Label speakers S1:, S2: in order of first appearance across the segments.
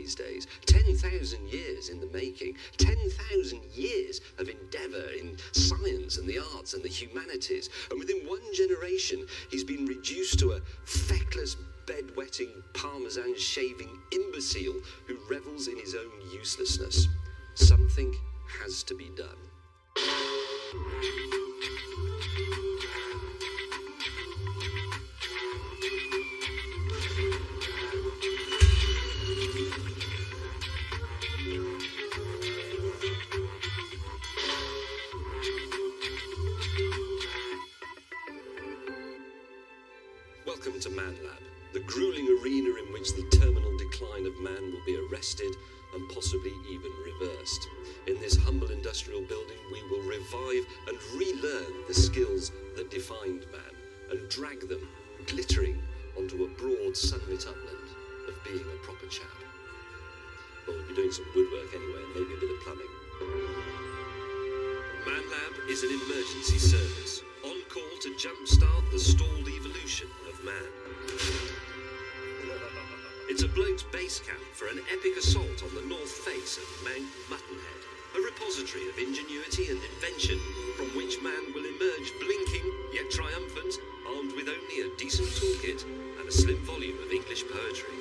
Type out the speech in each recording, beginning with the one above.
S1: these days. 10,000 years in the making. 10,000 years of endeavour in science and the arts and the humanities. And within one generation, he's been reduced to a feckless, bed-wetting, parmesan-shaving imbecile who revels in his own uselessness. Something has to be done. Welcome to Man Lab, the grueling arena in which the terminal decline of man will be arrested and possibly even reversed. In this humble industrial building, we will revive and relearn the skills that defined man and drag them, glittering, onto a broad sunlit upland of being a proper chap. Well, we'll be doing some woodwork anyway, and maybe a bit of plumbing. Man Lab is an emergency service, on call to jumpstart the stalled evolution of man. It's a bloke's base camp for an epic assault on the north face of Mount Muttonhead, a repository of ingenuity and invention from which man will emerge blinking yet triumphant, armed with only a decent toolkit and a slim volume of English poetry.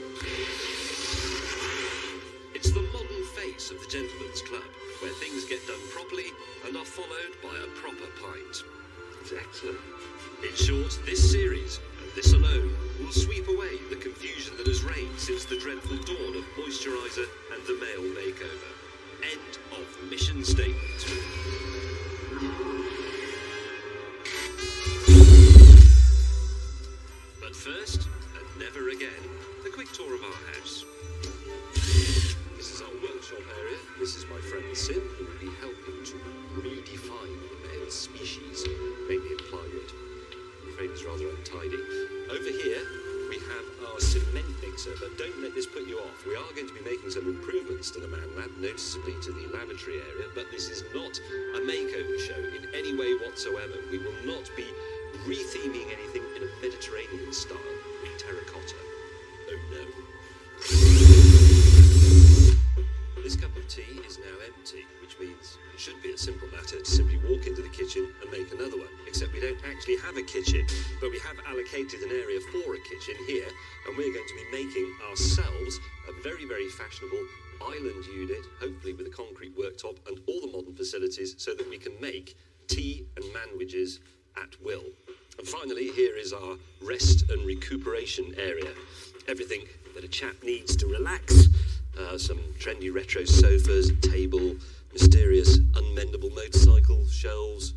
S1: It's the modern face of the gentleman's club, where things get done properly and are followed by a proper pint. It's excellent. In short, this series, and this alone, will sweep away the confusion that has reigned since the dreadful dawn of moisturiser and the male makeover. End of mission statement. But first, and never again, a quick tour of our house. This is our workshop area. This is my friend Sim, who will be helping to redefine the male species, mainly in plywood. I'm afraid it's rather untidy. Over here, we have our cement mixer, but don't let this put you off. We are going to be making some improvements to the Man Lab, noticeably to the lavatory area, but this is not a makeover show in any way whatsoever. We will not be re-theming anything in a Mediterranean style with terracotta. Oh no. This cup of tea is now empty, which means it should be a simple matter to simply walk into the kitchen and make another one, except we don't actually have a kitchen, but we have allocated an area for a kitchen here, and we're going to be making ourselves a very, very fashionable island unit, hopefully with a concrete worktop and all the modern facilities so that we can make tea and manwidges at will. And finally, here is our rest and recuperation area. Everything that a chap needs to relax. Some trendy retro sofas, table, mysterious unmendable motorcycle, shelves,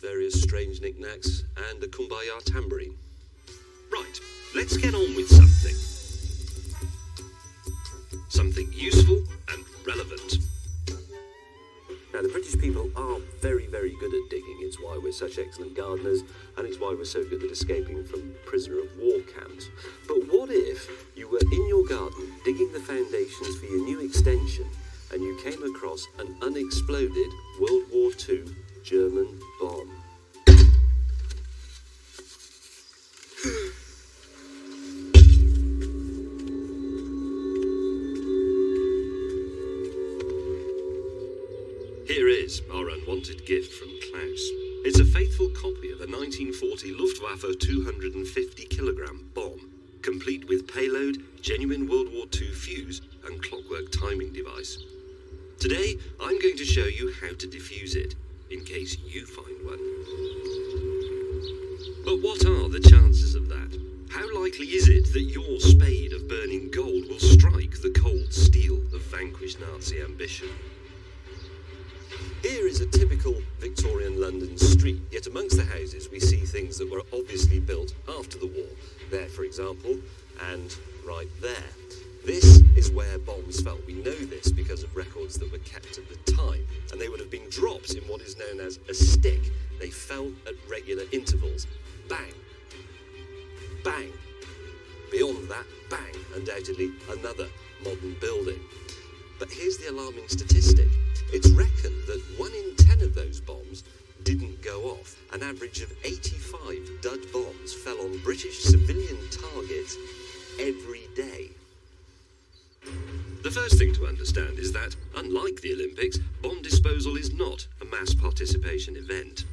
S1: various strange knickknacks, and a kumbaya tambourine. Right, let's get on with something. Something useful and relevant. Now, the British people are very, very good at digging. It's why we're such excellent gardeners, and it's why we're so good at escaping from prisoner of war camps. But what if you were in your garden digging the foundations for your new extension, and you came across an unexploded World War II German bomb? Here is our unwanted gift from Klaus. It's a faithful copy of a 1940 Luftwaffe 250-kilogram bomb, complete with payload, genuine World War II fuse, and clockwork timing device. Today, I'm going to show you how to defuse it, in case you find one. But what are the chances of that? How likely is it that your spade of burning gold will strike the cold steel of vanquished Nazi ambition? Here is a typical Victorian London street, yet amongst the houses we see things that were obviously built after the war. There, for example, and right there. This is where bombs fell. We know this because of records that were kept at the time, and they would have been dropped in what is known as a stick. They fell at regular intervals. Bang. Bang. Beyond that, bang, undoubtedly another modern building. But here's the alarming statistic. It's reckoned that 1 in 10 of those bombs didn't go off. An average of 85 dud bombs fell on British civilian targets every day. The first thing to understand is that, unlike the Olympics, bomb disposal is not a mass participation event.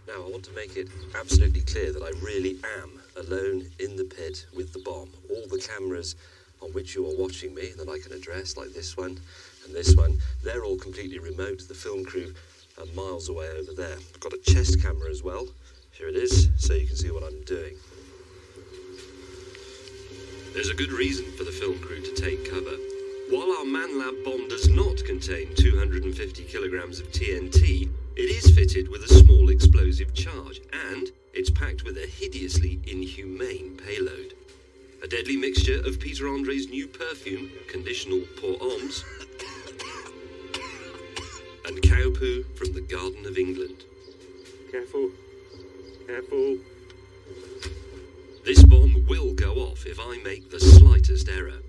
S1: Now, I want to make it absolutely clear that I really am alone in the pit with the bomb. All the cameras on which you are watching me that I can address, like this one and this one, they're all completely remote. The film crew are miles away over there. I've got a chest camera as well. Here it is, so you can see what I'm doing. There's a good reason for the film crew to take cover. While our ManLab bomb does not contain 250 kilograms of TNT, it is fitted with a small explosive charge, and it's packed with a hideously inhumane payload. A deadly mixture of Peter Andre's new perfume, conditional pour homme, and cow poo from the Garden of England. Careful. Careful. This bomb will go off if I make the slightest error.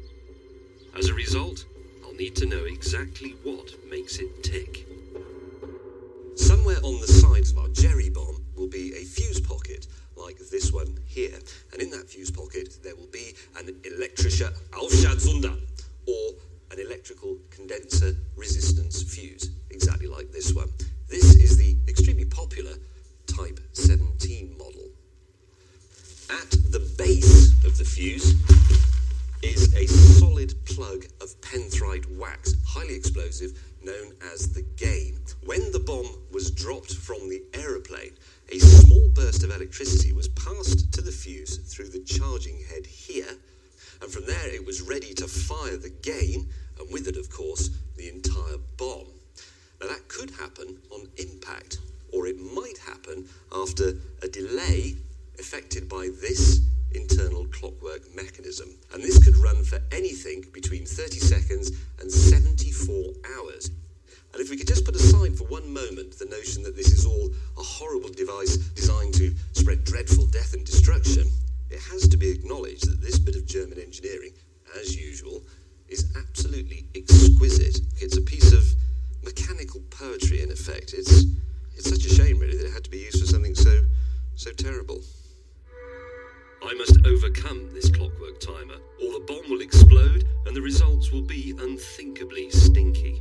S1: As a result, I'll need to know exactly what makes it tick. Somewhere on the sides of our Jerry bomb will be a fuse pocket, like this one here. And in that fuse pocket, there will be an elektrischer Aufschaltzunder, or an electrical condenser resistance fuse, exactly like this one. This is the extremely popular Type 17 model. At the base of the fuse is a solid plug of penthride wax, highly explosive, known as the gain. When the bomb was dropped from the aeroplane, a small burst of electricity was passed to the fuse through the charging head here, and from there it was ready to fire the gain, and with it, of course, the entire bomb. Now that could happen on impact, or it might happen after a delay affected by this internal clockwork mechanism. And this could run for anything between 30 seconds and 74 hours. And if we could just put aside for one moment the notion that this is all a horrible device designed to spread dreadful death and destruction, it has to be acknowledged that this bit of German engineering, as usual, is absolutely exquisite. It's a piece of mechanical poetry, in effect. It's such a shame, really, that it had to be used for something so terrible. I must overcome this clockwork timer, or the bomb will explode and the results will be unthinkably stinky.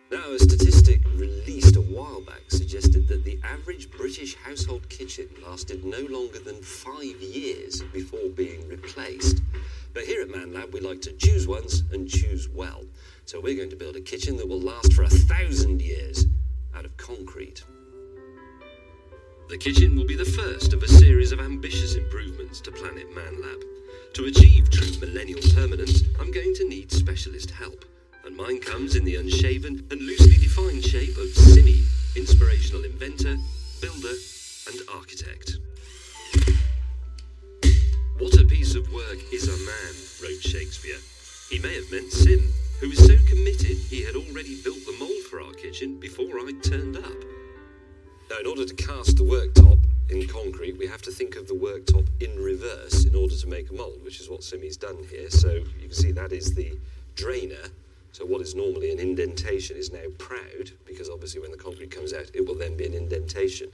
S1: Now, a statistic released a while back suggested that the average British household kitchen lasted no longer than 5 years before being replaced. But here at ManLab, we like to choose once and choose well. So we're going to build a kitchen that will last for 1,000 years out of concrete. The kitchen will be the first of a series of ambitious improvements to Planet ManLab. To achieve true millennial permanence, I'm going to need specialist help. And mine comes in the unshaven and loosely defined shape of Simi, inspirational inventor, builder, and architect. What a piece of work is a man, wrote Shakespeare. He may have meant Sim, who was so committed he had already built the mould for our kitchen before I turned up. Now, in order to cast the worktop in concrete, we have to think of the worktop in reverse in order to make a mould, which is what Simi's done here. So you can see that is the drainer. So what is normally an indentation is now proud, because obviously when the concrete comes out, it will then be an indentation.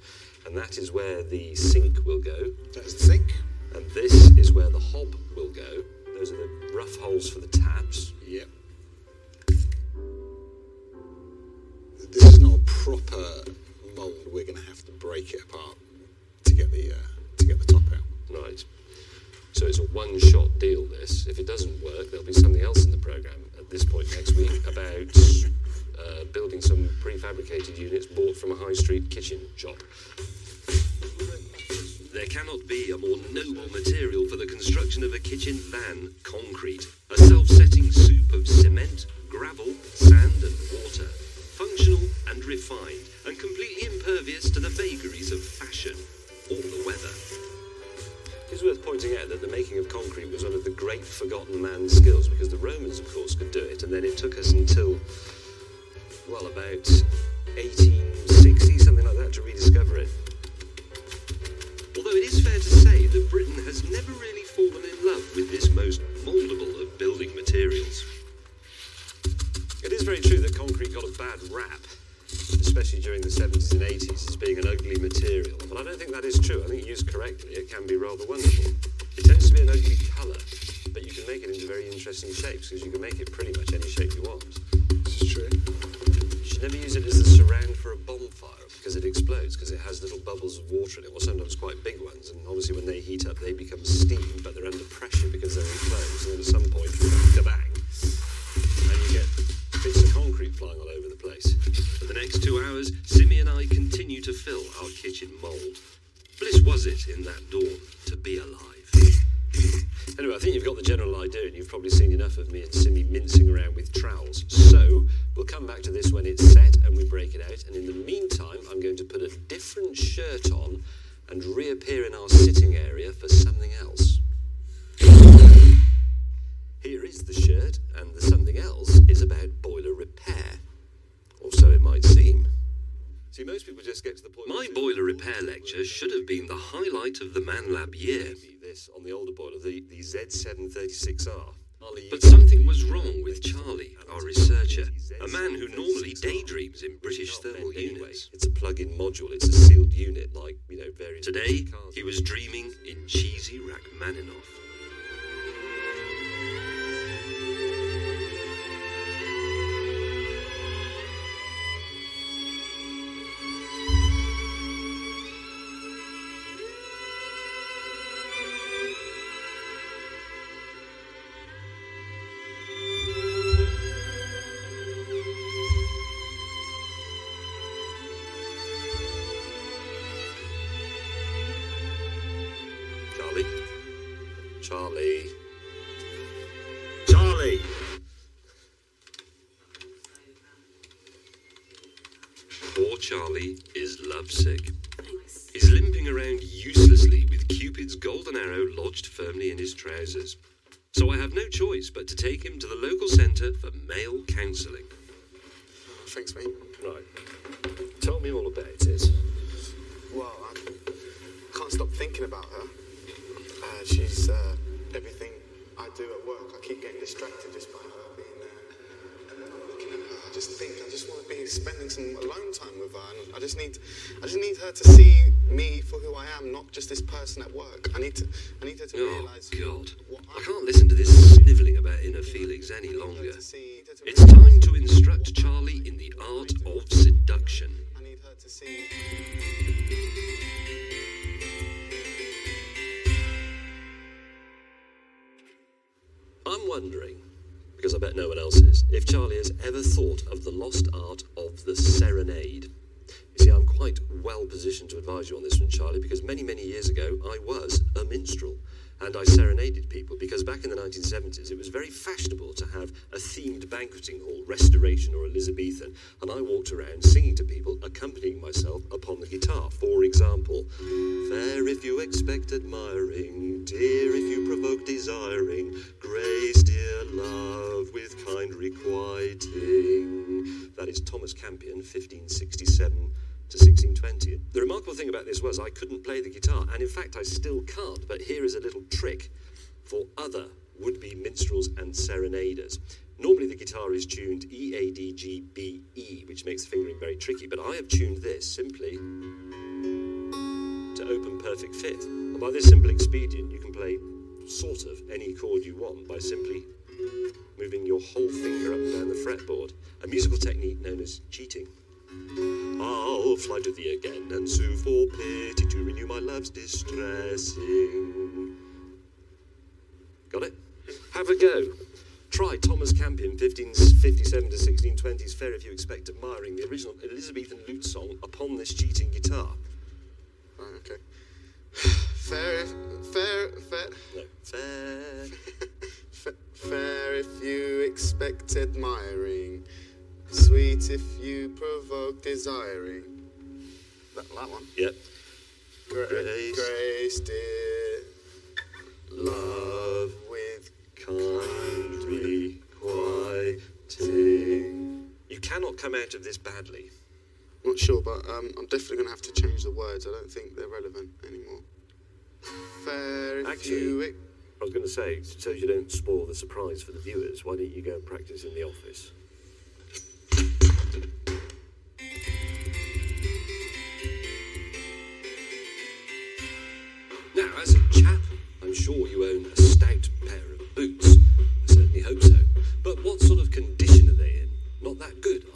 S1: And that is where the sink will go.
S2: That's the sink.
S1: And this is where the hob will go. Those are the rough holes for the taps.
S2: Yep. This is not a proper mould. We're going to have to break it apart to get the top out.
S1: Right. So it's a one-shot deal, this. If it doesn't work, there'll be something else in the programme at this point next week about building some prefabricated units bought from a high street kitchen shop. There cannot be a more noble material for the construction of a kitchen than concrete. A self-setting soup of cement, gravel, sand and water. Functional and refined, and completely impervious to the vagaries of fashion or the weather. It's worth pointing out that the making of concrete was one of the great forgotten man's skills, because the Romans, of course, could do it, and then it took us until, well, about 1860, something like that, to rediscover it. Although it is fair to say that Britain has never really fallen in love with this most mouldable of building materials. It is very true that concrete got a bad rap. especially during the 70s and 80s, as being an ugly material. But I don't think that is true. I think used correctly, it can be rather wonderful. It tends to be an ugly colour, but you can make it into very interesting shapes, because you can make it pretty much any shape you want.
S2: This is true.
S1: You should never use it as the surround for a bonfire, because it explodes, because it has little bubbles of water in it, or sometimes quite big ones, and obviously when they heat up, they become steam, but they're under pressure because they're enclosed, and then at some point, kabang, and you get bits of concrete flying all over the place. For the next 2 hours, Simi and I continue to fill our kitchen mould. Bliss was it in that dawn to be alive. Anyway, I think you've got the general idea, and you've probably seen enough of me and Simi mincing around with trowels. So, we'll come back to this when it's set and we break it out, and in the meantime, I'm going to put a different shirt on and reappear in our sitting area for something else. Here is the shirt, and the something else is about boiler repair. Or so it might seem. See, most people just get to the point... My boiler repair lecture should have been the highlight of the Man Lab year. This on the older boiler, the Z736R. But something was wrong with Charlie, our researcher, a man who normally daydreams in British thermal units. It's a plug-in module, it's a sealed unit, like, various... Today, he was dreaming in cheesy Rachmaninoff. Charlie! Poor Charlie is lovesick.
S3: Thanks.
S1: He's limping around uselessly with Cupid's golden arrow lodged firmly in his trousers. So I have no choice but to take him to the local centre for male counselling.
S2: Thanks, mate.
S1: Right. Tell me all about it.
S4: Well, I can't stop thinking about her. She's everything I do at work. I keep getting distracted just by her being there. And then I'm looking at her. I just want to be spending some alone time with her. And I just need her to see me for who I am, not just this person at work. I need her to realise.
S1: Oh, God. I can't listen to this snivelling about inner feelings any longer. It's time to instruct Charlie in the art of seduction.
S4: I need her to see.
S1: I'm wondering, because I bet no one else is, if Charlie has ever thought of the lost art of the serenade. You see, I'm quite well positioned to advise you on this one, Charlie, because many, many years ago, I was a minstrel. And I serenaded people, because back in the 1970s, it was very fashionable to have a themed banqueting hall, Restoration or Elizabethan, and I walked around singing to people, accompanying myself upon the guitar. For example, fair if you expect admiring, dear if you provoke desiring, grace, dear love, with kind requiting. That is Thomas Campion, 1567 to 1620. The remarkable thing about this was I couldn't play the guitar, and in fact I still can't, but here is a little trick for other would-be minstrels and serenaders. Normally the guitar is tuned E, A, D, G, B, E, which makes the fingering very tricky, but I have tuned this simply to open perfect fifth. And by this simple expedient, you can play sort of any chord you want by simply moving your whole finger up and down the fretboard, a musical technique known as cheating. I'll fly to thee again and sue for pity to renew my love's distressing. Got it? Have a go. Try Thomas Campion, 1557 to 1620's Fair If You Expect Admiring, the original Elizabethan lute song upon this cheating guitar.
S4: Right, okay. Fair. Fair if you expect admiring, sweet if you provoke desiring. That one?
S1: Yep.
S4: Grace, dear,
S1: Love
S4: with
S1: kind requiting. You cannot come out of this badly.
S4: Not sure, but I'm definitely going to have to change the words. I don't think they're relevant anymore. Fair if
S1: Actually,
S4: you...
S1: I was going to say, so you don't spoil the surprise for the viewers, why don't you go and practice in the office?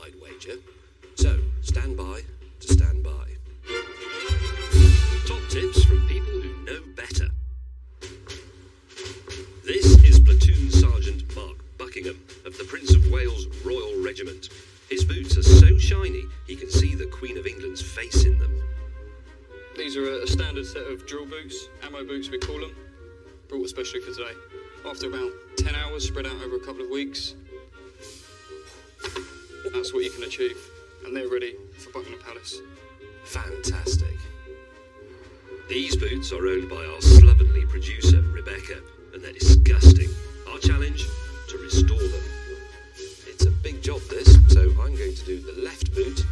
S1: I'd wager. So, stand by to stand by. Top tips from people who know better. This is Platoon Sergeant Mark Buckingham of the Prince of Wales Royal Regiment. His boots are so shiny he can see the Queen of England's face in them.
S3: These are a standard set of drill boots, ammo boots we call them, brought especially for today. After about 10 hours spread out over a couple of weeks, that's what you can achieve. And they're ready for Buckingham Palace.
S1: Fantastic. These boots are owned by our slovenly producer, Rebecca, and they're disgusting. Our challenge, to restore them. It's a big job, this, so I'm going to do the left boot,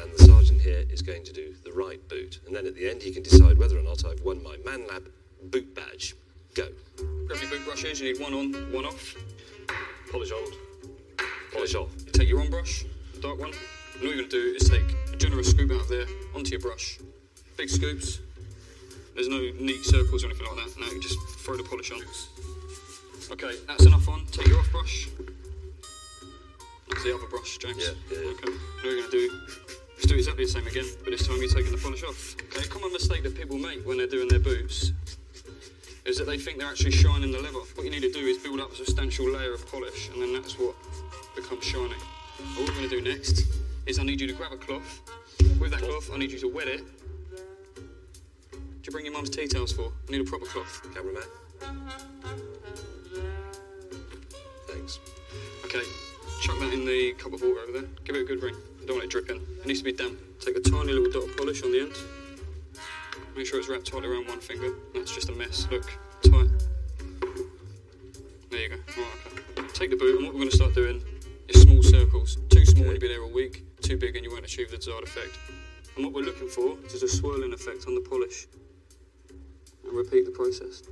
S1: and the sergeant here is going to do the right boot. And then at the end, he can decide whether or not I've won my Man Lab boot badge. Go.
S3: Grab your boot brushes, you need one on, one off.
S1: Polish on. Polish off.
S3: You take your on brush, the dark one, and all you're going to do is take a generous scoop out of there onto your brush. Big scoops. There's no neat circles or anything like that. Now you just throw the polish on. Okay, that's enough on. Take your off brush. That's the other brush, James.
S1: Yeah.
S3: Okay. Now what you're going to do is do exactly the same again, but this time you're taking the polish off. Okay, a common mistake that people make when they're doing their boots is that they think they're actually shining the leather. What you need to do is build up a substantial layer of polish, and then that's what becomes shiny. What we're going to do next is I need you to grab a cloth. With that cloth, I need you to wet it. Do you bring your mum's tea towels for? I need a proper cloth.
S1: Cameraman. Thanks.
S3: Okay, chuck that in the cup of water over there. Give it a good ring. I don't want it dripping. It needs to be damp. Take a tiny little dot of polish on the end. Make sure it's wrapped tightly around one finger. That's just a mess. Look, tight. There you go. Right, okay. Take the boot, and what we're going to start doing is small circles. Too small and you'll be there all week. Too big and you won't achieve the desired effect. And what we're looking for is a swirling effect on the polish. And repeat the process.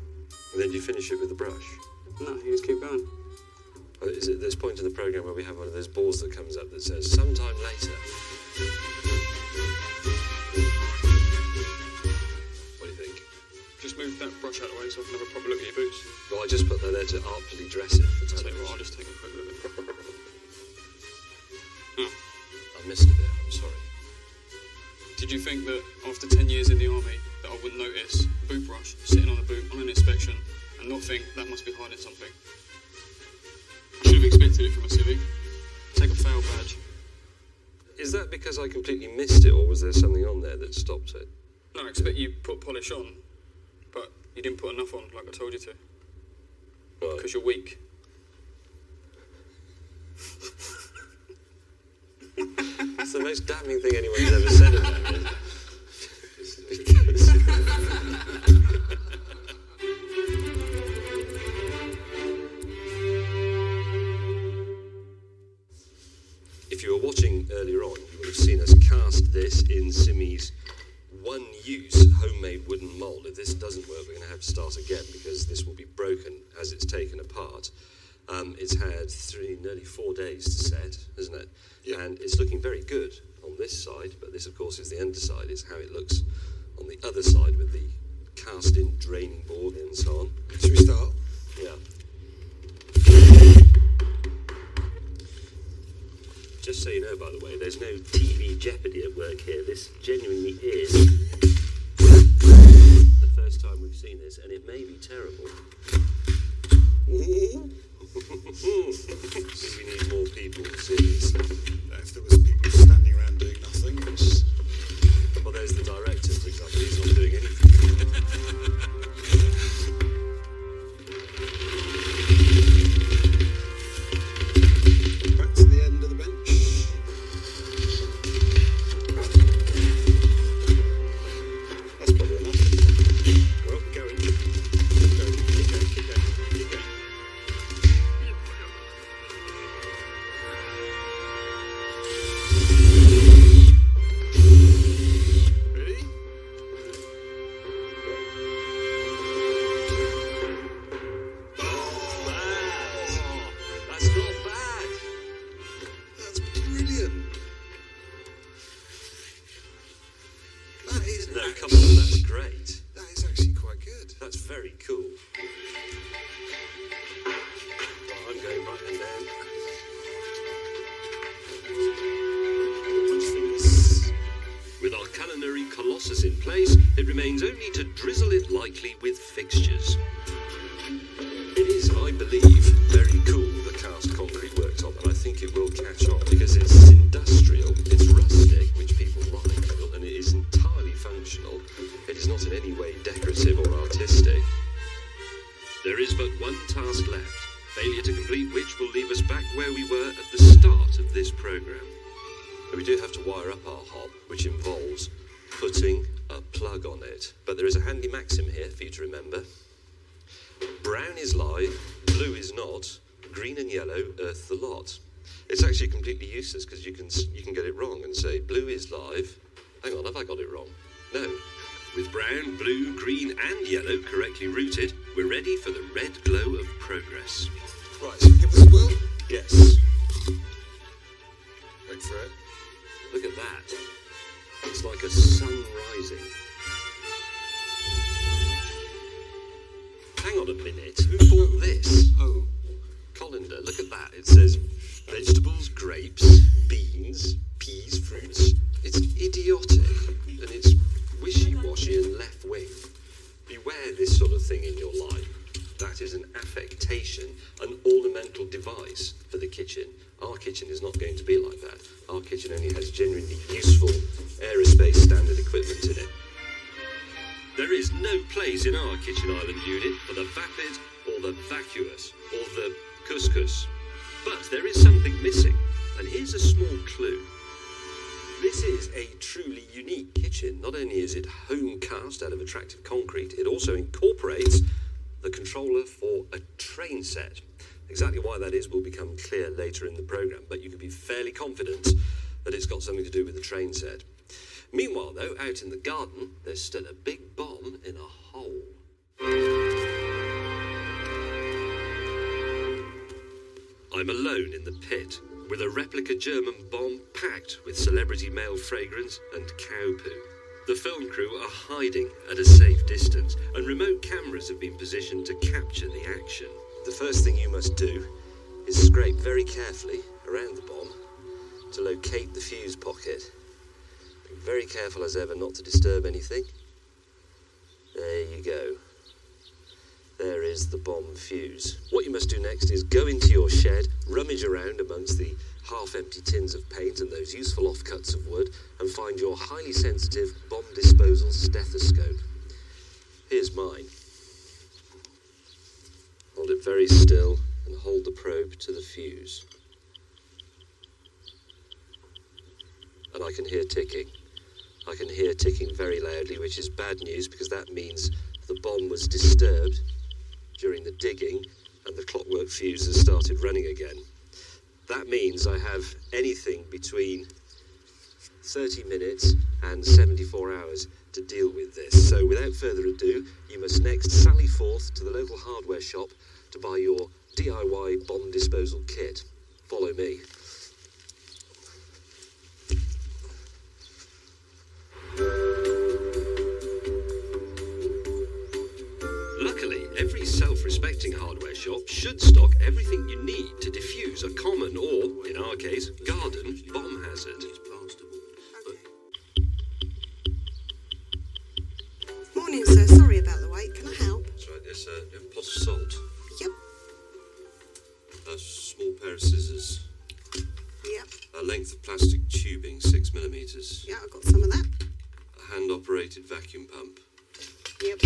S1: And then you finish it with the brush.
S3: No, you just keep going.
S1: Is it this point in the programme where we have one of those balls that comes up that says, sometime later? What do you think?
S3: Just move that brush out of the way so I can have a proper look at your boots.
S1: Well, I just put that there to artfully dress it for
S3: Tell you
S1: television.
S3: what, I'll just take a quick look at it.
S1: I missed a bit, I'm sorry.
S3: Did you think that after 10 years in the army that I wouldn't notice a boot brush sitting on a boot on an inspection and not think that must be hiding something? I should have expected it from a civvy. Take a fail badge.
S1: Is that because I completely missed it, or was there something on there that stopped it?
S3: No, I expect you put polish on, but you didn't put enough on like I told you to.
S1: Right.
S3: Because you're weak.
S1: It's the most damning thing anyone's ever said about me. If you were watching earlier on, you would have seen us cast this in Simi's one-use homemade wooden mould. If this doesn't work, we're going to have to start again because this will be broken as it's taken apart. It's had nearly 4 days to set, isn't it?
S2: Yeah.
S1: And it's looking very good on this side, but this, of course, is the underside. It's how it looks on the other side with the cast-in draining board and so on.
S2: Should we start?
S1: Yeah. Just so you know, by the way, there's no TV jeopardy at work here. This genuinely is the first time we've seen this, and it may be terrible. We need more people, seriously.
S2: If there was people standing around doing nothing, it's...
S1: Well, there's the director, for example. He's not doing anything.
S2: Back to the end of the bench. That's probably enough. Well, we're going. Keep going, keep going, keep going, keep going. Ready?
S1: That's not bad.
S2: That's brilliant. That is
S1: No, come on, that's great.
S2: That is actually quite good.
S1: That's very cool. Right, I'm going right in there. filigree colossus in place, it remains only to drizzle it lightly with fixtures. It is, I believe, very cool, the cast concrete worktop, and I think it will catch on because it's industrial, it's rustic, which people like, and it is entirely functional. It is not in any way decorative or artistic. There is but one task left, failure to complete which will leave us back where we were at the start of this programme. We do have to wire up our hob, which involves putting a plug on it. But there is a handy maxim here for you to remember. Brown is live, blue is not, green and yellow earth the lot. It's actually completely useless because you can get it wrong and say blue is live. Hang on, have I got it wrong? No. With brown, blue, green and yellow correctly routed, we're ready for the red glow of progress.
S2: Right, give us a whirl.
S1: Yes.
S2: Wait for it.
S1: Look at that. It's like a sun rising. Hang on a minute. Who bought this?
S2: Oh.
S1: Colander, look at that. It says vegetables, grapes, beans, peas, fruits. It's idiotic. And it's wishy-washy and left-wing. Beware this sort of thing in your life. That is an affectation, an ornamental device for the kitchen. Our kitchen is not going to be like that. Our kitchen only has genuinely useful aerospace standard equipment in it. There is no place in our kitchen island unit for the vapid or the vacuous or the couscous. But there is something missing, and here's a small clue. This is a truly unique kitchen. Not only is it home cast out of attractive concrete, it also incorporates the controller for a train set. Exactly why that is will become clear later in the programme, but you can be fairly confident that it's got something to do with the train set. Meanwhile, though, out in the garden, there's still a big bomb in a hole. I'm alone in the pit, with a replica German bomb packed with celebrity male fragrance and cow poo. The film crew are hiding at a safe distance, and remote cameras have been positioned to capture the action. The first thing you must do is scrape very carefully around the bomb to locate the fuse pocket. Be very careful as ever not to disturb anything. There you go. There is the bomb fuse. What you must do next is go into your shed, rummage around amongst the half-empty tins of paint and those useful offcuts of wood, and find your highly sensitive bomb disposal stethoscope. Here's mine. Hold it very still and hold the probe to the fuse. And I can hear ticking. I can hear ticking very loudly, which is bad news because that means the bomb was disturbed during the digging and the clockwork fuse has started running again. That means I have anything between 30 minutes and 74 hours to deal with this. So without further ado, you must next sally forth to the local hardware shop to buy your DIY bomb disposal kit. Follow me. Luckily, every self-respecting hardware shop should stock everything you need to defuse a common or, in our case, garden bomb hazard.
S5: Morning, sir. Sorry about the wait. Can I help?
S1: That's right, there's a pot of salt,
S5: Yep.
S1: a small pair of scissors,
S5: Yep.
S1: a length of plastic tubing, 6mm,
S5: Yeah, I got some of that.
S1: a hand-operated vacuum pump,
S5: Yep.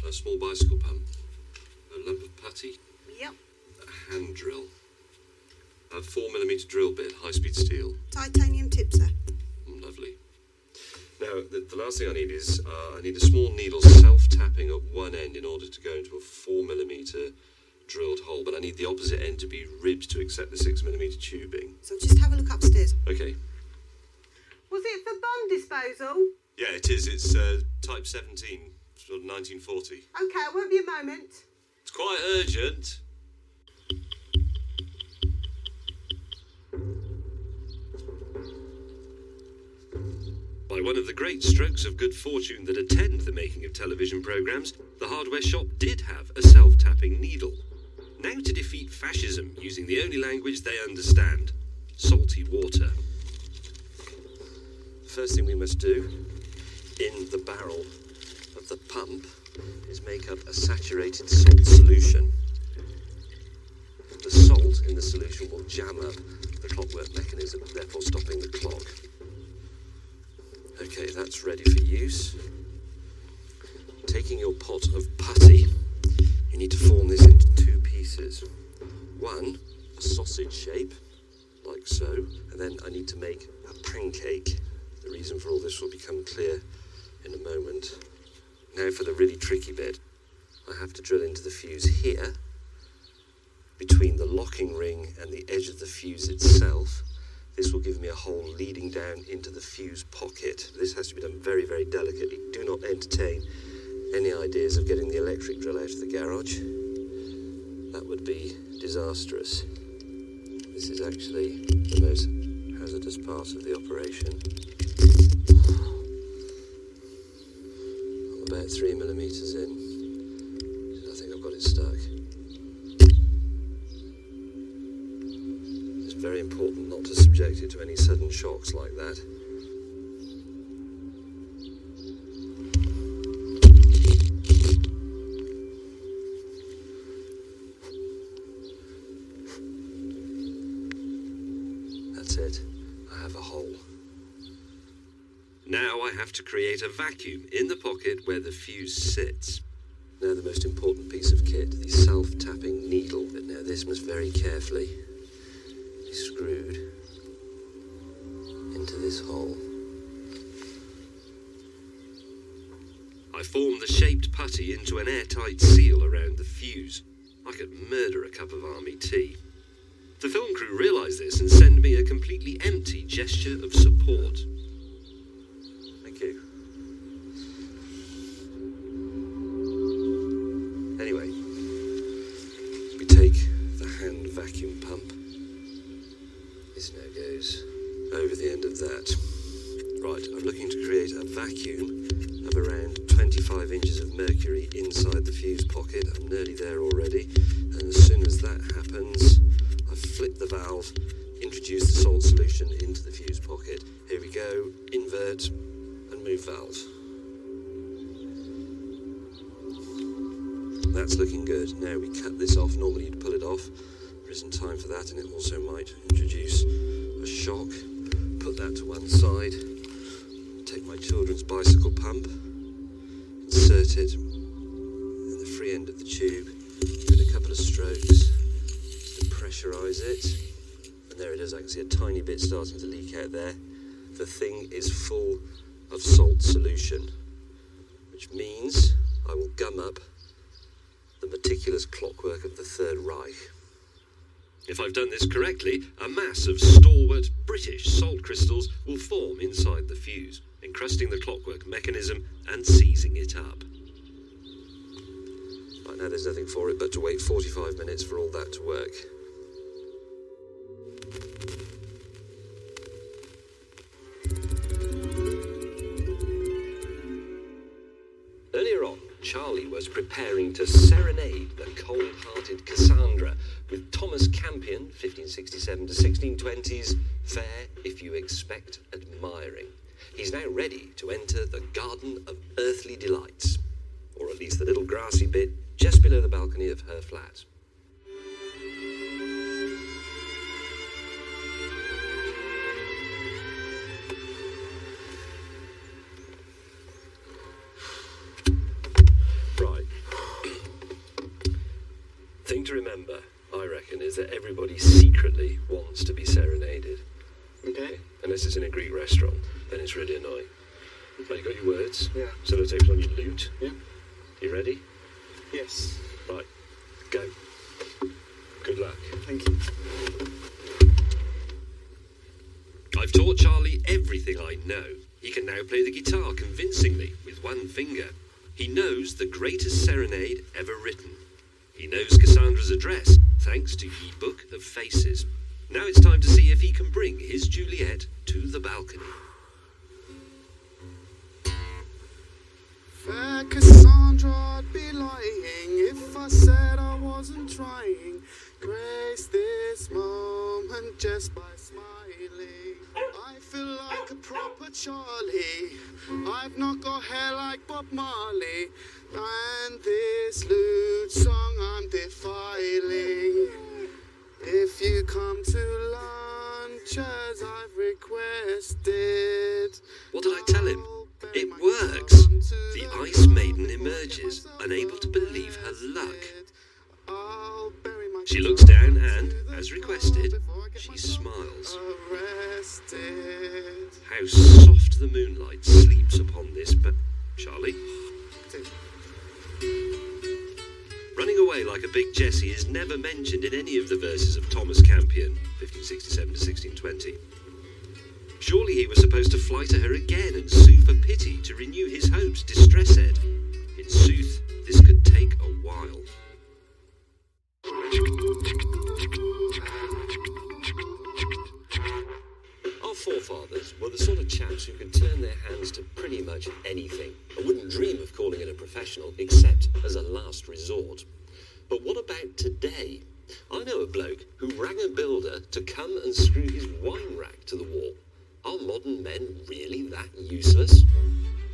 S1: a small bicycle pump, a lump of putty,
S5: Yep.
S1: a hand drill, a 4mm drill bit, high-speed steel.
S5: Titanium tip, sir.
S1: Lovely. Now, the last thing I need is I need a small needle self-tapping at one end in order to go into a 4mm drilled hole, but I need the opposite end to be ribbed to accept the 6mm tubing.
S5: So just have a look upstairs.
S1: Okay.
S5: Was it for bomb disposal?
S1: Yeah, it is. It's type 17, sort of 1940.
S5: Okay, I won't be a moment.
S1: It's quite urgent. By one of the great strokes of good fortune that attend the making of television programmes, the hardware shop did have a self-tapping needle. Now to defeat fascism using the only language they understand, salty water. First thing we must do in the barrel of the pump is make up a saturated salt solution. The salt in the solution will jam up the clockwork mechanism, therefore stopping the clock. Okay, that's ready for use. Taking your pot of putty, you need to form this into two pieces. One, a sausage shape, like so, and then I need to make a pancake. The reason for all this will become clear in a moment. Now for the really tricky bit. I have to drill into the fuse here, between the locking ring and the edge of the fuse itself. This will give me a hole leading down into the fuse pocket. This has to be done very, very delicately. Do not entertain any ideas of getting the electric drill out of the garage. That would be disastrous. This is actually the most hazardous part of the operation. I'm about 3 millimeters in. I think I've got it stuck. It's very important not to subject it to any sudden shocks like that. That's it. I have a hole. Now I have to create a vacuum in the pocket where the fuse sits. Now the most important piece of kit, the self-tapping needle. But now this must very carefully be screwed into this hole. I form the shaped putty into an airtight seal around the fuse. I could murder a cup of army tea. The film crew realise this and send me a completely empty gesture of support. Thank you. Anyway, we take the hand vacuum pump. This now goes over the end of that. Right, I'm looking to create a vacuum of around 25 inches of mercury inside the fuse pocket. I'm nearly there already, and as soon as that happens, I flip the valve, introduce the salt solution into the fuse pocket. Here we go, invert and move valve. That's looking good. Now we cut this off. Normally you'd pull it off. There isn't time for that, and it also might introduce a shock. Put that to one side. Take my children's bicycle pump, insert it in the free end of the tube, give it a couple of strokes to pressurise it, and there it is. I can see a tiny bit starting to leak out there. The thing is full of salt solution, which means I will gum up the meticulous clockwork of the Third Reich. If I've done this correctly, a mass of stalwart British salt crystals will form inside the fuse, encrusting the clockwork mechanism and seizing it up. Right now there's nothing for it but to wait 45 minutes for all that to work. Earlier on, Charlie was preparing to serenade the cold-hearted Cassandra with Thomas Campion, 1567 to 1620s, fair if you expect admiring. He's now ready to enter the garden of earthly delights, or at least the little grassy bit just below the balcony of her flat. Right. Thing to remember, I reckon, is that everybody secretly wants to be serenaded.
S4: Okay.
S1: Unless it's in a Greek restaurant, then it's really annoying. Okay. You got your words?
S4: Yeah.
S1: Sellotapes on your lute?
S4: Yeah.
S1: You ready?
S4: Yes.
S1: Right. Go. Good luck.
S4: Thank you.
S1: I've taught Charlie everything I know. He can now play the guitar convincingly with one finger. He knows the greatest serenade ever written. He knows Cassandra's address, thanks to Ye Book of Faces. Now it's time to see if he can bring his Juliet to the balcony.
S4: Fair Cassandra, I'd be lying if I said I wasn't trying. Grace this moment just by smiling. I feel like a proper Charlie. I've not got hair like Bob Marley. And this lewd song I'm defiling. If you come to lunch as I've requested.
S1: What did I tell him? It works. The Ice Maiden emerges, unable to believe her luck. She looks down and, as requested, she smiles. How soft the moonlight sleeps upon this, but Charlie? Running away like a big Jessie is never mentioned in any of the verses of Thomas Campion, 1567 to 1620. Surely he was supposed to fly to her again and sue for pity to renew his hopes, distressed. In sooth, this could take a while. Our forefathers were the sort of chaps who could turn their hands to pretty much anything. I wouldn't dream of calling it a professional, except as a last resort. But what about today? I know a bloke who rang a builder to come and screw his wine rack to the wall. Are modern men really that useless?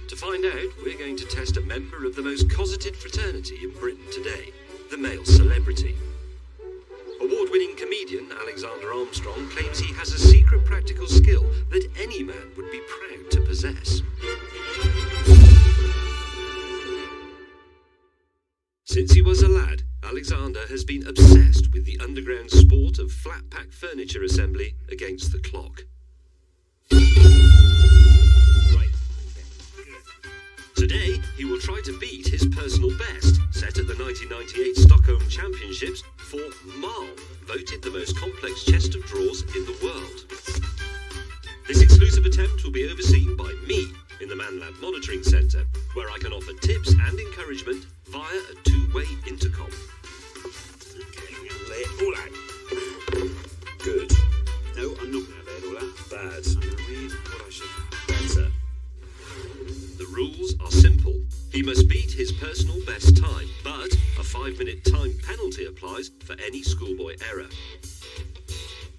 S1: To find out, we're going to test a member of the most cosseted fraternity in Britain today, the male celebrity. Award-winning comedian Alexander Armstrong claims he has a secret practical skill that any man would be proud to possess. Since he was a lad, Alexander has been obsessed with the underground sport of flat-pack furniture assembly against the clock. Right. Today, he will try to beat his personal best, set at the 1998 Stockholm Championships, for Marl, voted the most complex chest of drawers in the world. This exclusive attempt will be overseen by me in the Man Lab Monitoring Centre, where I can offer tips and encouragement via a two-way intercom.
S6: Okay, I'm going to lay it all out.
S1: Good.
S6: No, I'm not going to lay it all out.
S1: Bad.
S6: I'm going to read what I should have.
S1: Better. The rules are simple. He must beat his personal best time, but a 5-minute time penalty applies for any schoolboy error.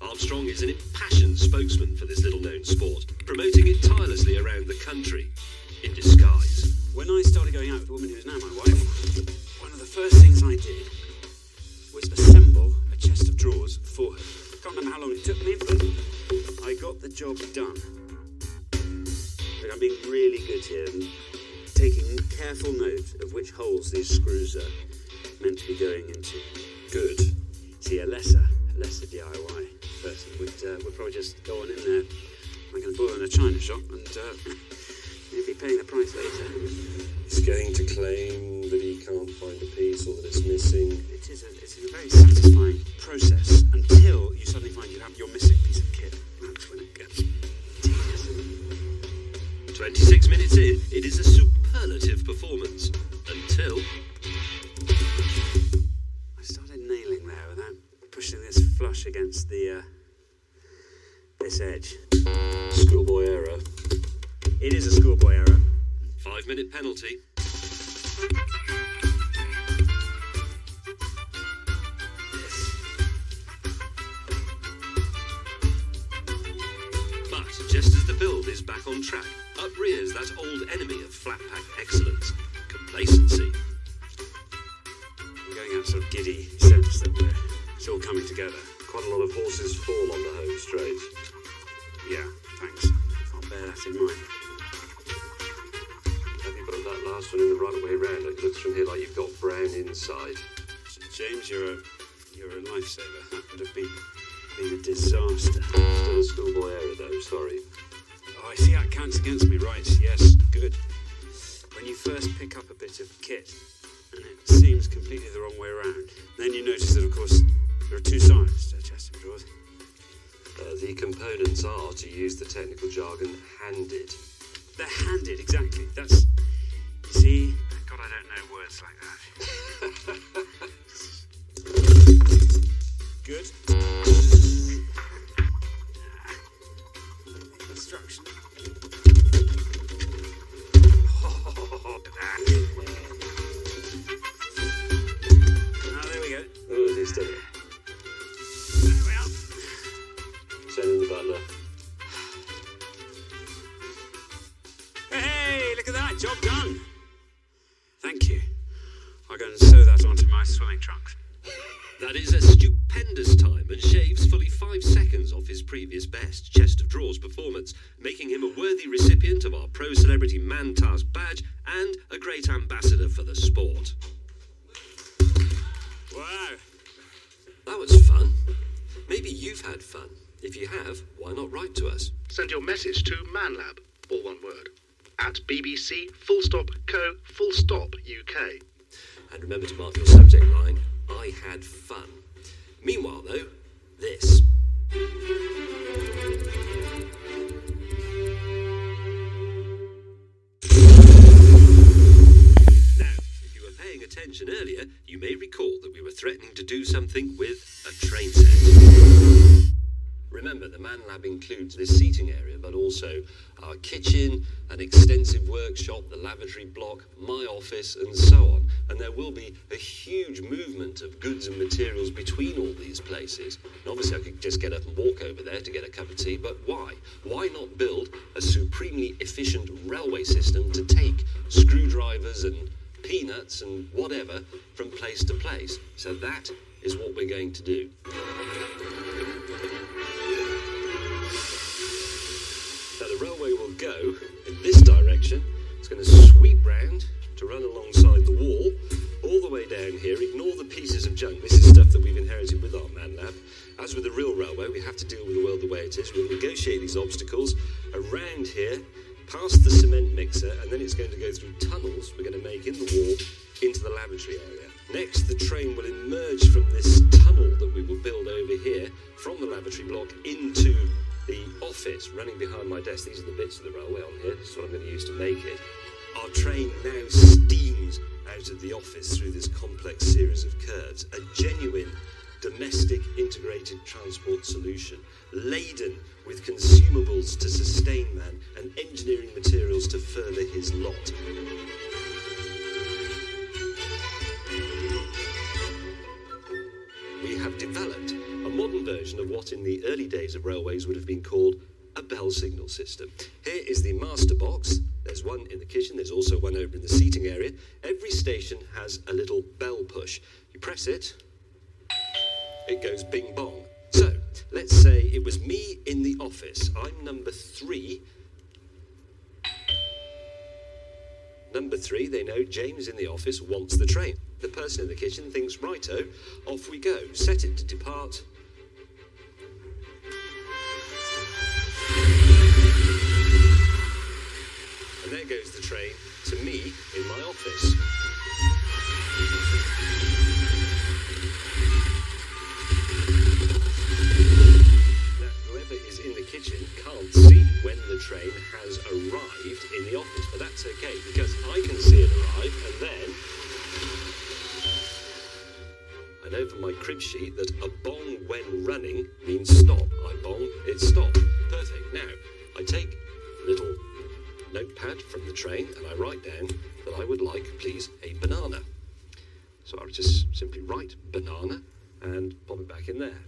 S1: Armstrong is an impassioned spokesman for this little-known sport, promoting it tirelessly around the country, in disguise.
S6: When I started going out with the woman who is now my wife, one of the first things I did was assemble a chest of drawers for her. Can't remember how long it took me, but I got the job done. But I'm being really good here and taking careful note of which holes these screws are meant to be going into.
S1: Good.
S6: See, a lesser DIY person would probably just go on in there like a bull in a china shop and he'd be paying the price later.
S1: He's going to claim that he can't find a piece or that it's missing.
S6: It's a very satisfying process until you suddenly find you have your missing piece of kit. That's when it gets tedious.
S1: 26 minutes in, it is a superlative performance. Until...
S6: I started nailing there without pushing this flush against the this edge.
S1: Schoolboy error.
S6: It is a schoolboy error.
S1: 5-minute penalty. But just as the build is back on track, up rears that old enemy of flat-pack excellence, complacency.
S6: I'm going out sort of giddy sense that it's all coming together.
S1: Quite a lot of horses fall on the home straight.
S6: Yeah, thanks. I'll bear that in mind.
S1: Have you got that last one in the right way round? It looks from here like you've got brown inside.
S6: James, you're a lifesaver. That would have been a disaster.
S1: Still a schoolboy error though, sorry.
S6: Oh, I see how it counts against me, right? Yes, good. When you first pick up a bit of kit and it seems completely the wrong way around, then you notice that, of course, there are two sides to a chest of drawers.
S1: The components are, to use the technical jargon, handed.
S6: They're handed, exactly. That's... You see? God, I don't know words like that. Good. Construction. Now, there we go.
S1: Oh, he's done it.
S6: There we are.
S1: Send in the butler.
S6: Right, job done. Thank you. I'll go and sew that onto my swimming trunks.
S1: That is a stupendous time and shaves fully 5 seconds off his previous best chest of drawers performance, making him a worthy recipient of our Pro Celebrity Man Task badge and a great ambassador for the sport.
S6: Wow.
S1: That was fun. Maybe you've had fun. If you have, why not write to us?
S7: Send your message to ManLab, all one word, at bbc_co_UK.
S1: And remember to mark your subject line, I had fun. Meanwhile, though, this. Now, if you were paying attention earlier, you may recall that we were threatening to do something with a train set. Remember, the Man Lab includes this seating area, but also our kitchen, an extensive workshop, the lavatory block, my office, and so on. And there will be a huge movement of goods and materials between all these places. And obviously, I could just get up and walk over there to get a cup of tea, but why? Why not build a supremely efficient railway system to take screwdrivers and peanuts and whatever from place to place? So that is what we're going to do. Now the railway will go in this direction. It's going to sweep round to run alongside the wall, all the way down here. Ignore the pieces of junk. This is stuff that we've inherited with our Man Lab. As with the real railway, we have to deal with the world the way it is. We'll negotiate these obstacles around here, past the cement mixer, and then it's going to go through tunnels we're going to make in the wall into the lavatory area. Next, the train will emerge from this tunnel that we will build over here from the lavatory block into the office running behind my desk. These are the bits of the railway on here. This is what I'm going to use to make it. Our train now steams out of the office through this complex series of curves. A genuine domestic integrated transport solution, laden with consumables to sustain man and engineering materials to further his lot. We have developed a modern version of what in the early days of railways would have been called a bell signal system. Here is the master box. There's one in the kitchen. There's also one over in the seating area. Every station has a little bell push. You press it, it goes bing bong. So, let's say it was me in the office. I'm number 3. Number 3, they know James in the office wants the train. The person in the kitchen thinks, righto, off we go. Set it to depart. And there goes the train to me in my office. Now, whoever is in the kitchen can't see when the train has arrived in the office, but that's okay because I can see it arrive, and then I know from my crib sheet that a bong when running means stop. I bong, it's stop. Perfect. Now, I take a little notepad from the train and I write down that I would like, please, a banana. So I'll just simply write banana and pop it back in there.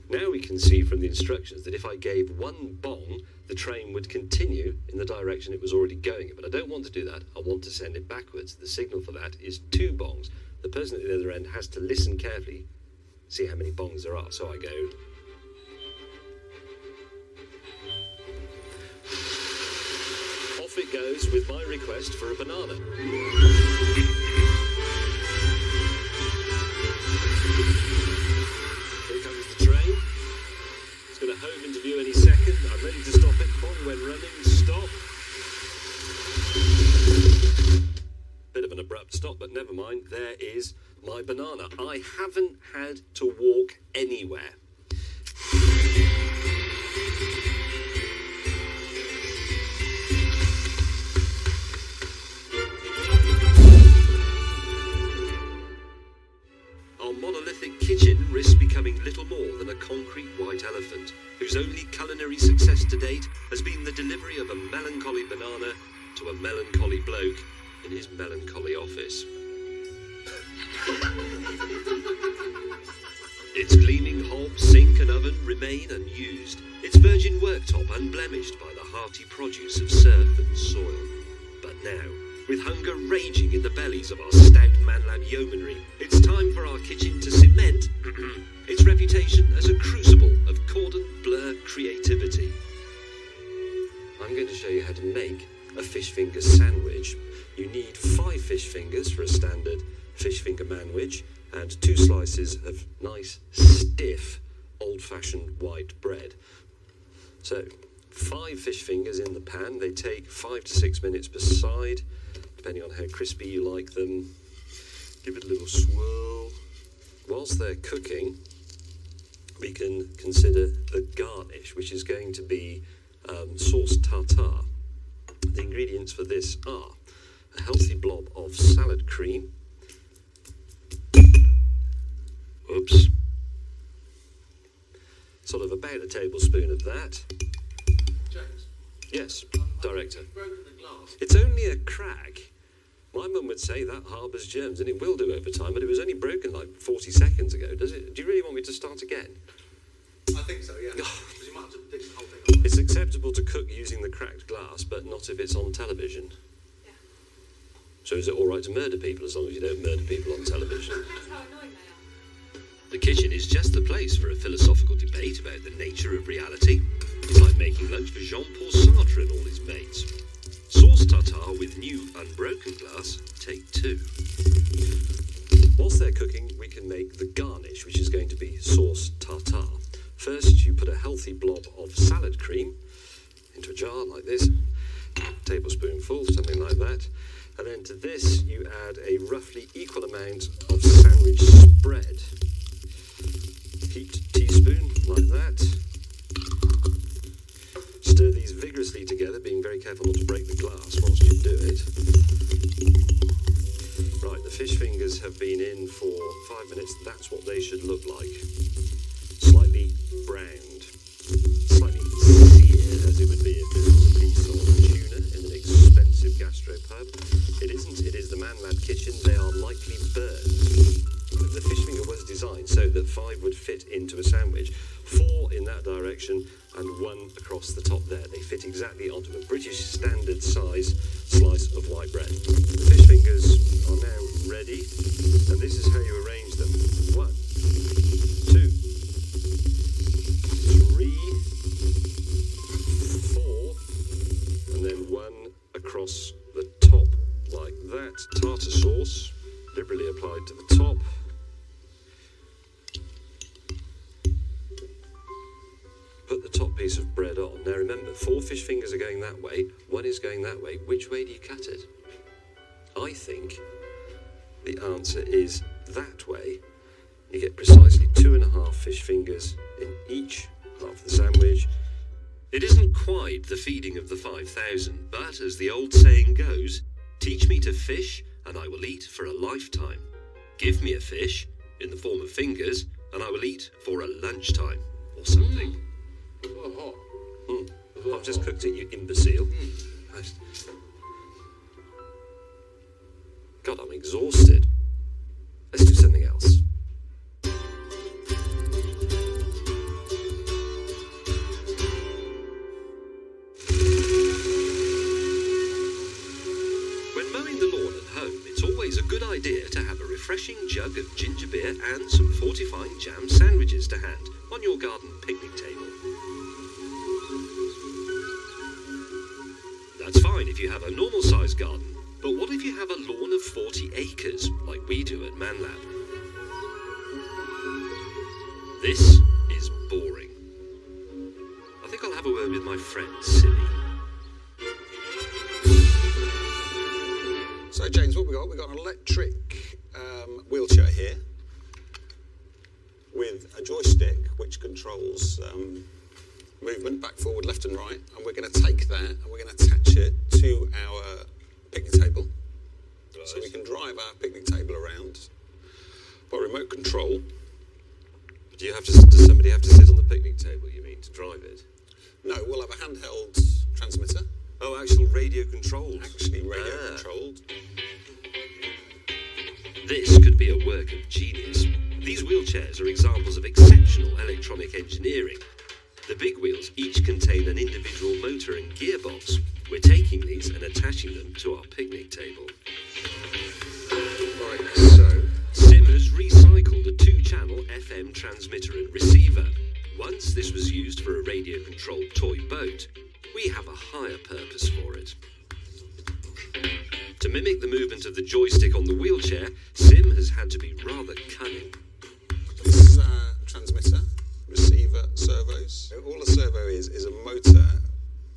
S1: Now we can see from the instructions that if I gave one bong, the train would continue in the direction it was already going in. But I don't want to do that. I want to send it backwards. The signal for that is 2 bongs. The person at the other end has to listen carefully, see how many bongs there are. So I go. Off it goes with my request for a banana. Here comes the train. It's going to hove into view any second. I'm ready to stop it. Bong when running, stop. Bit of an abrupt stop, but never mind. There is my banana. I haven't had to walk anywhere. Our monolithic kitchen risks becoming little more than a concrete white elephant, whose only culinary success to date has been the delivery of a melancholy banana to a melancholy bloke in his melancholy office. Its gleaming hob, sink and oven remain unused, its virgin worktop unblemished by the hearty produce of surf and soil. But now. With hunger raging in the bellies of our stout ManLab yeomanry, it's time for our kitchen to cement its reputation as a crucible of cordon bleu creativity. I'm going to show you how to make a fish finger sandwich. You need 5 fish fingers for a standard fish finger manwich and 2 slices of nice, stiff, old-fashioned white bread. So, 5 fish fingers in the pan. They take 5 to 6 minutes per side, depending on how crispy you like them. Give it a little swirl. Whilst they're cooking, we can consider the garnish, which is going to be sauce tartare. The ingredients for this are a healthy blob of salad cream. Oops. Sort of about a tablespoon of that.
S7: James?
S1: Yes, director.
S7: Broken the glass.
S1: It's only a crack. My mum would say that harbours germs, and it will do over time, but it was only broken like 40 seconds ago. Do you really want me to start again?
S7: I think so, yeah. Because you might have to dig the whole thing up.
S1: It's acceptable to cook using the cracked glass, but not if it's on television.
S5: Yeah.
S1: So is it all right to murder people as long as you don't murder people on television?
S5: That's how annoying they are.
S1: The kitchen is just the place for a philosophical debate about the nature of reality. It's like making lunch for Jean-Paul Sartre and all his mates. Sauce tartare with new unbroken glass, take 2. Whilst they're cooking, we can make the garnish, which is going to be sauce tartare. First, you put a healthy blob of salad cream into a jar like this, tablespoonful, something like that. And then to this, you add a roughly equal amount of sandwich spread. Heaped teaspoon, like that. Stir these vigorously together, being very careful not to break the glass whilst you do it. Right, the fish fingers have been in for 5 minutes. That's what they should look like. Slightly browned. Slightly seared, as it would be if this was a piece of tuna in an expensive gastropub. It isn't. It is the ManLab kitchen. They are lightly burned. The fish finger was designed so that 5 would fit into a sandwich, 4 in that direction and 1 across the top there. They fit exactly onto a British standard size slice of white bread. The fish fingers are now ready, and this is how you arrange them. 1, 2, 3, 4, and then 1 across the top like that. Tartar sauce, liberally applied to the top. Put the top piece of bread on. Now remember, 4 fish fingers are going that way, 1 is going that way. Which way do you cut it? I think the answer is that way. You get precisely 2.5 fish fingers in each half of the sandwich. It isn't quite the feeding of the 5,000, but as the old saying goes, teach me to fish and I will eat for a lifetime. Give me a fish in the form of fingers and I will eat for a lunchtime or something. I've just cooked it, you imbecile. God, I'm exhausted. Let's do something else. When mowing the lawn at home, it's always a good idea to have a refreshing jug of ginger beer and some fortifying jam sandwiches to hand on your garden picnic table. That's fine if you have a normal-sized garden, but what if you have a lawn of 40 acres, like we do at ManLab? This is boring. I think I'll have a word with my friend, Silly.
S2: So, James, what we got? We've got an electric wheelchair here with a joystick which controls movement back, forward, left and right, and we're going to take that and we're going to attach it to our picnic table. Right. So we can drive our picnic table around by remote control.
S1: Does somebody have to sit on the picnic table, you mean, to drive it?
S2: No, we'll have a handheld transmitter.
S1: Oh, actual radio controlled.
S2: Actually radio controlled.
S1: This could be a work of genius. These wheelchairs are examples of exceptional electronic engineering. The big wheels each contain an individual motor and gearbox. We're taking these and attaching them to our picnic table. Like so. Sim has recycled a 2-channel FM transmitter and receiver. Once this was used for a radio-controlled toy boat. We have a higher purpose for it. To mimic the movement of the joystick on the wheelchair, Sim has had to be rather cunning.
S2: This is our transmitter, receiver, servos. All a servo is a motor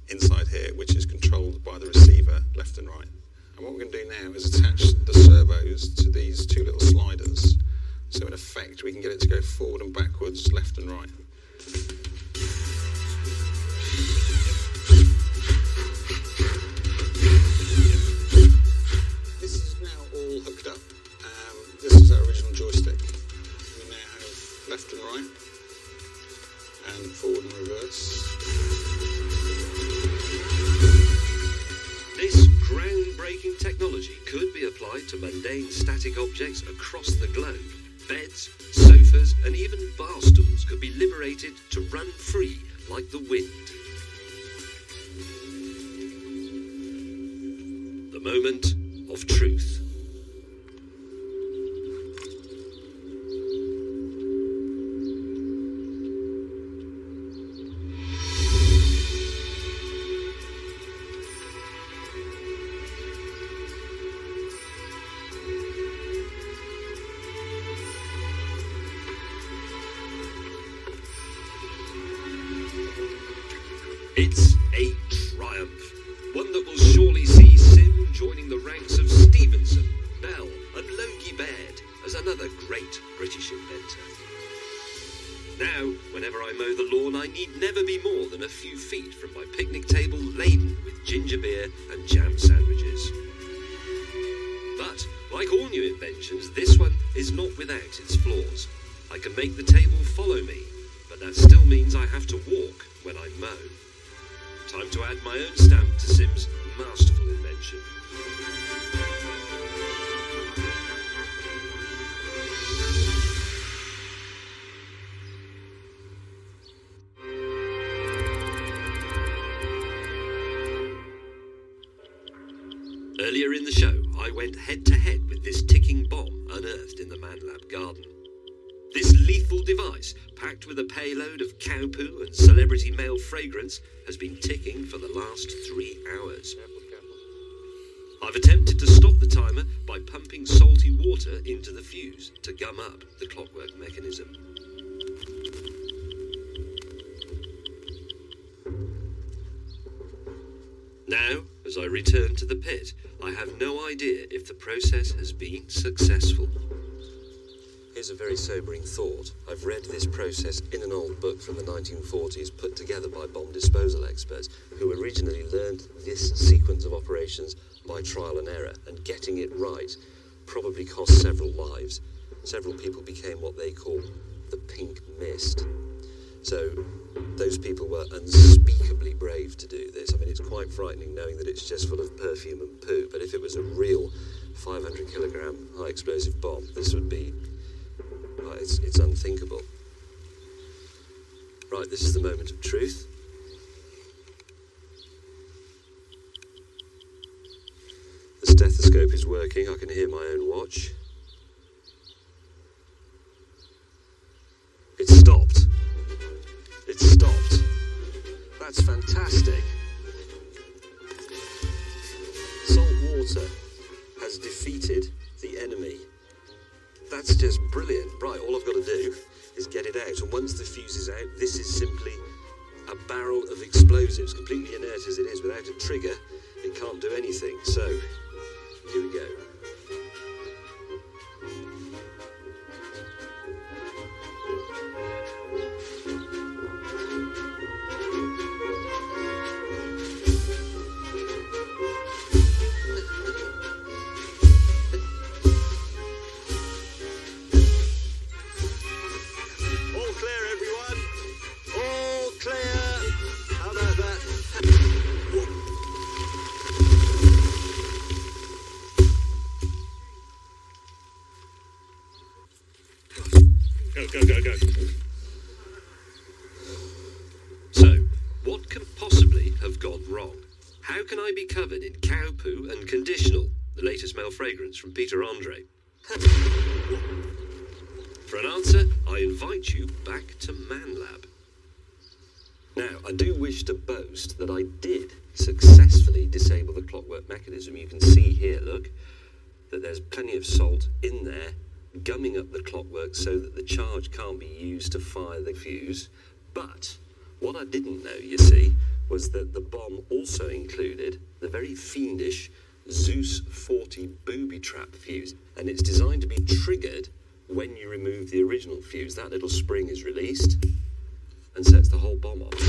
S2: inside here which is controlled by the receiver left and right. And what we're going to do now is attach the servos to these 2 little sliders. So in effect we can get it to go forward and backwards, left and right. This is now all hooked up. This is our original joystick. We now have left and right, and forward and reverse.
S1: This groundbreaking technology could be applied to mundane static objects across the globe. Beds, sofas, and even bar stools could be liberated to run free like the wind. The moment of truth. It's a triumph, one that will surely see Sim joining the ranks of Stevenson, Bell and Logie Baird as another great British inventor. Now, whenever I mow the lawn, I need never be more than a few feet from my picnic table laden with ginger beer and jam sandwiches. But, like all new inventions, this one is not without its flaws. I can make the table follow me, but that still means I have to walk when I mow. Time to add my own stamp to Sim's masterful invention. Earlier in the show, I went head-to-head with this ticking bomb unearthed in the ManLab garden. This lethal device, packed with a payload of cow poo and celebrity male fragrance, has been ticking for the last 3 hours. I've attempted to stop the timer by pumping salty water into the fuse to gum up the clockwork mechanism. Now, as I return to the pit, I have no idea if the process has been successful. Here's a very sobering thought. I've read this process in an old book from the 1940s put together by bomb disposal experts who originally learned this sequence of operations by trial and error, and getting it right probably cost several lives. Several people became what they call the pink mist. So those people were unspeakably brave to do this. I mean, it's quite frightening knowing that it's just full of perfume and poo, but if it was a real 500 kilogram high explosive bomb, this would be... It's unthinkable. Right, this is the moment of truth. The stethoscope is working. I can hear my own watch. It stopped. It stopped. That's fantastic. Salt water has defeated the enemy. That's just brilliant. Right, all I've got to do is get it out. And once the fuse is out, this is simply a barrel of explosives, completely inert as it is. Without a trigger, it can't do anything. So, here we go. Go. How can I be covered in cow poo and conditional, the latest male fragrance from Peter Andre? For an answer, I invite you back to Man Lab. Now, I do wish to boast that I did successfully disable the clockwork mechanism. You can see here, look, that there's plenty of salt in there, gumming up the clockwork so that the charge can't be used to fire the fuse. But what I didn't know, you see, was that the bomb also included the very fiendish Zeus 40 booby trap fuse, and it's designed to be triggered when you remove the original fuse. That little spring is released and sets the whole bomb off.